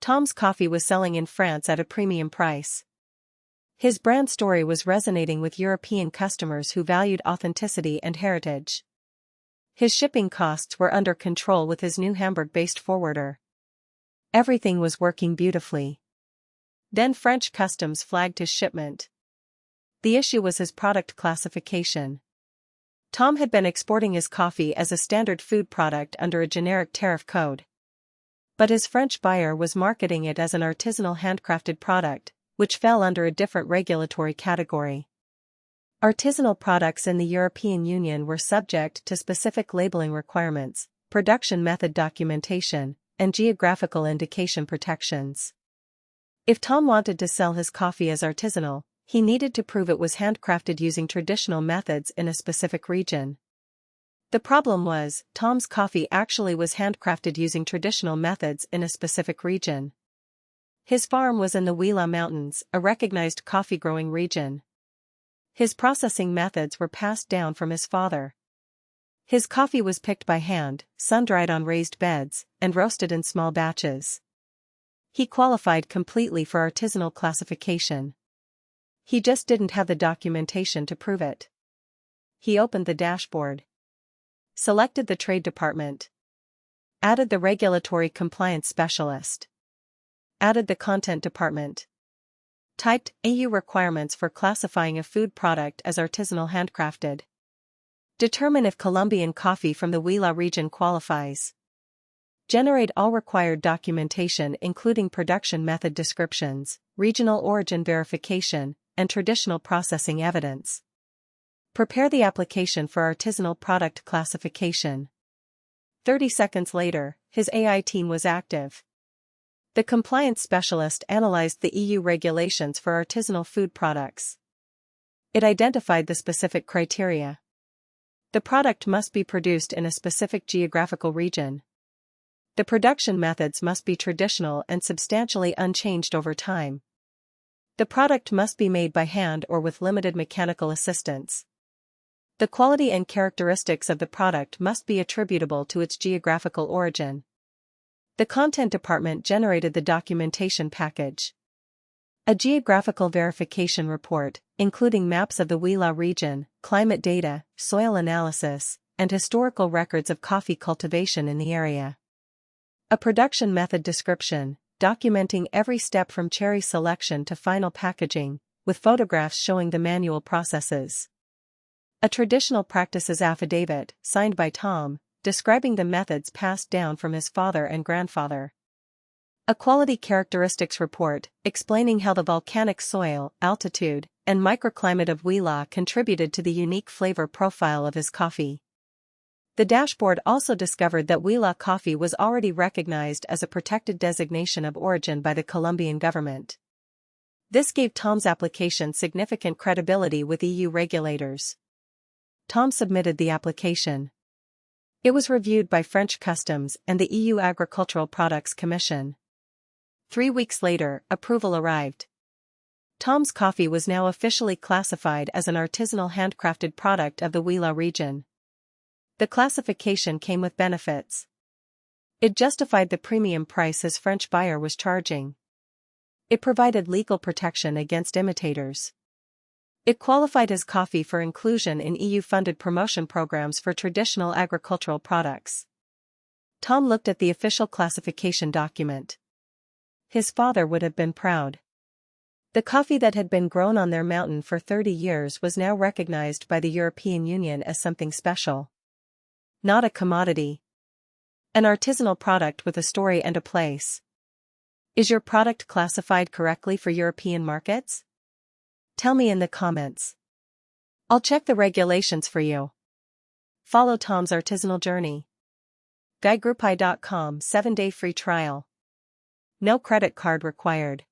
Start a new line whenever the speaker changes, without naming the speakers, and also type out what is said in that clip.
Tom's coffee was selling in France at a premium price. His brand story was resonating with European customers who valued authenticity and heritage. His shipping costs were under control with his new Hamburg-based forwarder. Everything was working beautifully. Then French customs flagged his shipment. The issue was his product classification. Tom had been exporting his coffee as a standard food product under a generic tariff code. But his French buyer was marketing it as an artisanal handcrafted product, which fell under a different regulatory category. Artisanal products in the European Union were subject to specific labeling requirements, production method documentation, and geographical indication protections. If Tom wanted to sell his coffee as artisanal, he needed to prove it was handcrafted using traditional methods in a specific region. The problem was, Tom's coffee actually was handcrafted using traditional methods in a specific region. His farm was in the Huila Mountains, a recognized coffee-growing region. His processing methods were passed down from his father. His coffee was picked by hand, sun-dried on raised beds, and roasted in small batches. He qualified completely for artisanal classification. He just didn't have the documentation to prove it. He opened the dashboard. Selected the trade department. Added the regulatory compliance specialist. Added the content department. Typed EU requirements for classifying a food product as artisanal handcrafted. Determine if Colombian coffee from the Huila region qualifies. Generate all required documentation including production method descriptions, regional origin verification, and traditional processing evidence. Prepare the application for artisanal product classification. 30 seconds later, his AI team was active. The compliance specialist analyzed the EU regulations for artisanal food products. It identified the specific criteria. The product must be produced in a specific geographical region. The production methods must be traditional and substantially unchanged over time. The product must be made by hand or with limited mechanical assistance. The quality and characteristics of the product must be attributable to its geographical origin. The content department generated the documentation package. A geographical verification report, including maps of the Huila region, climate data, soil analysis, and historical records of coffee cultivation in the area. A production method description, documenting every step from cherry selection to final packaging, with photographs showing the manual processes. A traditional practices affidavit, signed by Tom, describing the methods passed down from his father and grandfather. A quality characteristics report, explaining how the volcanic soil, altitude, and microclimate of Huila contributed to the unique flavor profile of his coffee. The dashboard also discovered that Huila coffee was already recognized as a protected designation of origin by the Colombian government. This gave Tom's application significant credibility with EU regulators. Tom submitted the application. It was reviewed by French Customs and the EU Agricultural Products Commission. 3 weeks later, approval arrived. Tom's coffee was now officially classified as an artisanal handcrafted product of the Huila region. The classification came with benefits. It justified the premium price his French buyer was charging. It provided legal protection against imitators. It qualified his coffee for inclusion in EU-funded promotion programs for traditional agricultural products. Tom looked at the official classification document. His father would have been proud. The coffee that had been grown on their mountain for 30 years was now recognized by the European Union as something special. Not a commodity. An artisanal product with a story and a place. Is your product classified correctly for European markets? Tell me in the comments. I'll check the regulations for you. Follow Tom's artisanal journey. gaigroupai.com 7-day free trial. No credit card required.